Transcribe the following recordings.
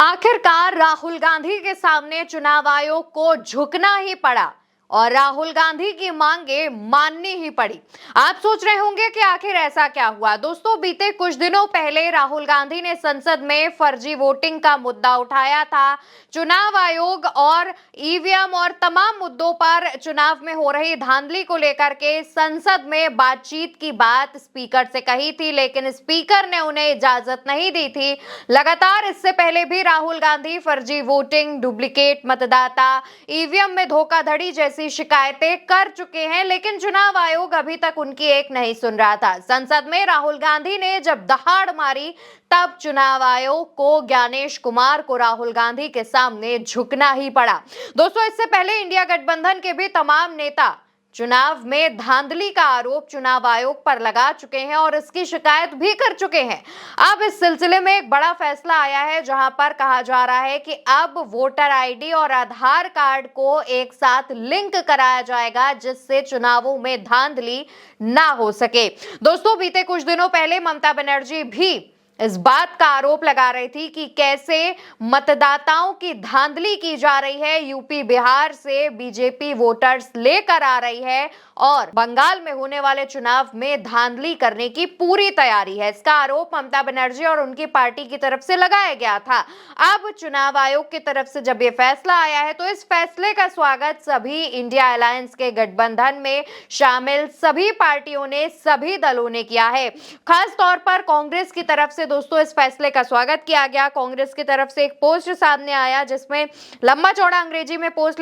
आखिरकार राहुल गांधी के सामने चुनाव आयोग को झुकना ही पड़ा और राहुल गांधी की मांगे माननी ही पड़ी। आप सोच रहे होंगे कि आखिर ऐसा क्या हुआ। दोस्तों, बीते कुछ दिनों पहले राहुल गांधी ने संसद में फर्जी वोटिंग का मुद्दा उठाया था। चुनाव आयोग और ईवीएम और तमाम मुद्दों पर चुनाव में हो रही धांधली को लेकर के संसद में बातचीत की बात स्पीकर से कही थी, लेकिन स्पीकर ने उन्हें इजाजत नहीं दी थी। लगातार इससे पहले भी राहुल गांधी फर्जी वोटिंग, डुप्लीकेट मतदाता, ईवीएम में धोखाधड़ी जैसी शिकायतें कर चुके हैं, लेकिन चुनाव आयोग अभी तक उनकी एक नहीं सुन रहा था। संसद में राहुल गांधी ने जब दहाड़ मारी, तब चुनाव आयोग को ज्ञानेश कुमार को राहुल गांधी के सामने झुकना ही पड़ा। दोस्तों, इससे पहले इंडिया गठबंधन के भी तमाम नेता चुनाव में धांधली का आरोप चुनाव आयोग पर लगा चुके हैं और इसकी शिकायत भी कर चुके हैं। अब इस सिलसिले में एक बड़ा फैसला आया है, जहां पर कहा जा रहा है कि अब वोटर आईडी और आधार कार्ड को एक साथ लिंक कराया जाएगा, जिससे चुनावों में धांधली ना हो सके। दोस्तों, बीते कुछ दिनों पहले ममता बनर्जी भी इस बात का आरोप लगा रही थी कि कैसे मतदाताओं की धांधली की जा रही है। यूपी बिहार से बीजेपी वोटर्स लेकर आ रही है और बंगाल में होने वाले चुनाव में धांधली करने की पूरी तैयारी है। इसका आरोप ममता बनर्जी और उनकी पार्टी की तरफ से लगाया गया था। अब चुनाव आयोग की तरफ से जब ये फैसला आया है, तो इस फैसले का स्वागत सभी इंडिया अलायंस के गठबंधन में शामिल सभी पार्टियों ने, सभी दलों ने किया है। खास तौर पर कांग्रेस की तरफ से दोस्तों इस फैसले का स्वागत किया गया। कांग्रेस की तरफ से एक पोस्ट सामने आया, जिसमें लंबा चौड़ा अंग्रेजी में पोस्ट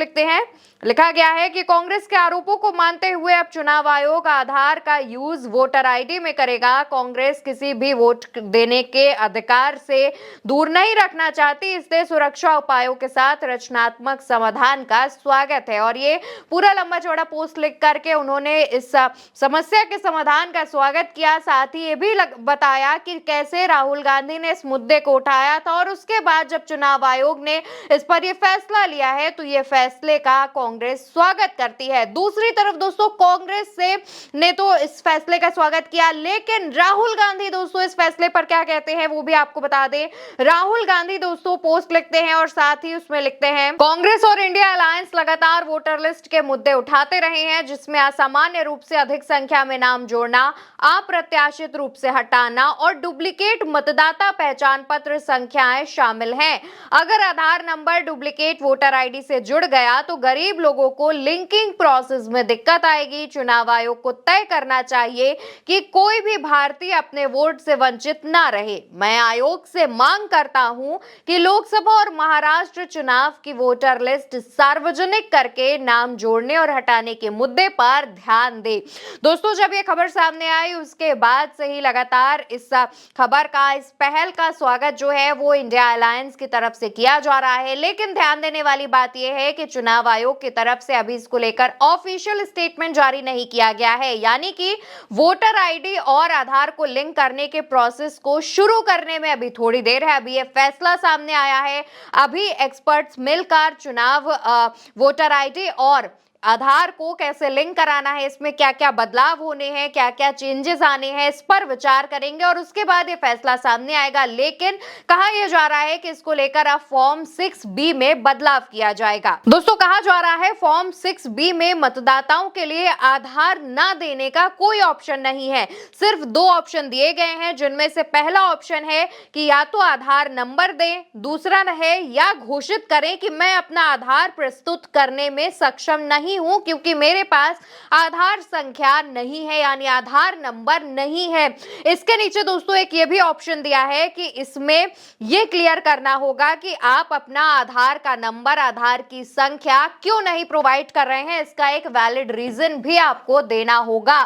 लिखा गया है कि कांग्रेस के आरोपों को मानते हुए अब चुनाव आयोग आधार का यूज वोटर आईडी में करेगा। कांग्रेस किसी भी वोट देने के अधिकार से दूर नहीं रखना चाहती, इसलिए सुरक्षा उपायों के साथ रचनात्मक समाधान का स्वागत है। और ये पूरा लंबा चौड़ा पोस्ट लिख करके उन्होंने इस समस्या के समाधान का स्वागत किया। साथ ही ये भी बताया कि कैसे राहुल गांधी ने इस मुद्दे को उठाया था और उसके बाद जब चुनाव आयोग ने इस पर यह फैसला लिया है, तो ये फैसले का कांग्रेस स्वागत करती है। दूसरी तरफ दोस्तों, कांग्रेस ने तो इस फैसले का स्वागत किया, लेकिन राहुल गांधी दोस्तों इस फैसले पर क्या कहते हैं वो भी आपको बता दें। राहुल गांधी दोस्तों पोस्ट लिखते हैं और साथ ही उसमें लिखते हैं, कांग्रेस और इंडिया अलायंस लगातार वोटर लिस्ट के मुद्दे उठाते रहे हैं, जिसमें असामान्य रूप से अधिक संख्या में नाम जोड़ना, अप्रत्याशित रूप से हटाना और डुप्लीकेट मतदाता पहचान पत्र संख्याएं शामिल हैं। अगर आधार नंबर डुप्लीकेट वोटर आईडी से जुड़ गया तो गरीब लोगों को लिंकिंग प्रोसेस में दिक्कत आएगी। चुनाव आयोग को तय करना चाहिए कि कोई भी भारतीय अपने वोट से वंचित ना रहे। मैं आयोग से मांग करता हूं कि लोकसभा और महाराष्ट्र चुनाव की वोटर लिस्ट सार्वजनिक करके नाम जोड़ने और हटाने के मुद्दे पर ध्यान दे। दोस्तों, जब ये खबर सामने आई, उसके बाद से ही लगातार इस खबर का, इस पहल का स्वागत जो है वो इंडिया अलायंस की तरफ से किया जा रहा है। लेकिन ध्यान देने वाली बात यह है कि चुनाव आयोग की तरफ से अभी इसको लेकर ऑफिशियल स्टेटमेंट जारी नहीं किया गया है, यानी कि वोटर आईडी और आधार को लिंक करने के प्रोसेस को शुरू करने में अभी थोड़ी देर है। अभी ये फैसला सामने आया है। अभी एक्सपर्ट्स मिलकर चुनाव वोटर आईडी और आधार को कैसे लिंक कराना है, इसमें क्या क्या बदलाव होने हैं, क्या क्या चेंजेस आने हैं, इस पर विचार करेंगे और उसके बाद ये फैसला सामने आएगा। लेकिन कहा यह जा रहा है कि इसको लेकर अब फॉर्म 6B में बदलाव किया जाएगा। दोस्तों, कहा जा रहा है फॉर्म 6B में मतदाताओं के लिए आधार न देने का कोई ऑप्शन नहीं है। सिर्फ 2 ऑप्शन दिए गए हैं, जिनमें से पहला ऑप्शन है कि या तो आधार नंबर दें, दूसरा है या घोषित करें कि मैं अपना आधार प्रस्तुत करने में सक्षम नहीं हूं क्योंकि मेरे पास आधार संख्या नहीं है, यानी आधार नंबर नहीं है। इसके नीचे दोस्तों एक ये भी ऑप्शन दिया है कि इसमें ये क्लियर करना होगा कि आप अपना आधार का नंबर, आधार की संख्या क्यों नहीं प्रोवाइड कर रहे हैं, इसका एक वैलिड रीजन भी आपको देना होगा।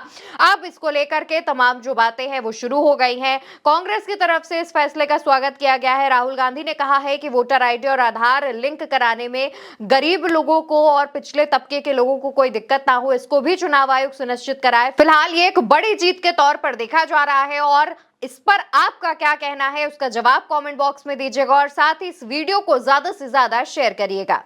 अब इसको लेकर के तमाम जो बातें हैं वो शुरू हो गई हैं। कांग्रेस की तरफ से इस फैसले का स्वागत किया गया है। राहुल गांधी ने कहा है कि वोटर आईडी और आधार लिंक कराने में गरीब लोगों को और पिछले तबके के लोगों को कोई दिक्कत ना हो, इसको भी चुनाव आयोग सुनिश्चित कराए। फिलहाल ये एक बड़ी जीत के तौर पर देखा जा रहा है और इस पर आपका क्या कहना है उसका जवाब कमेंट बॉक्स में दीजिएगा और साथ ही इस वीडियो को ज्यादा से ज्यादा शेयर करिएगा।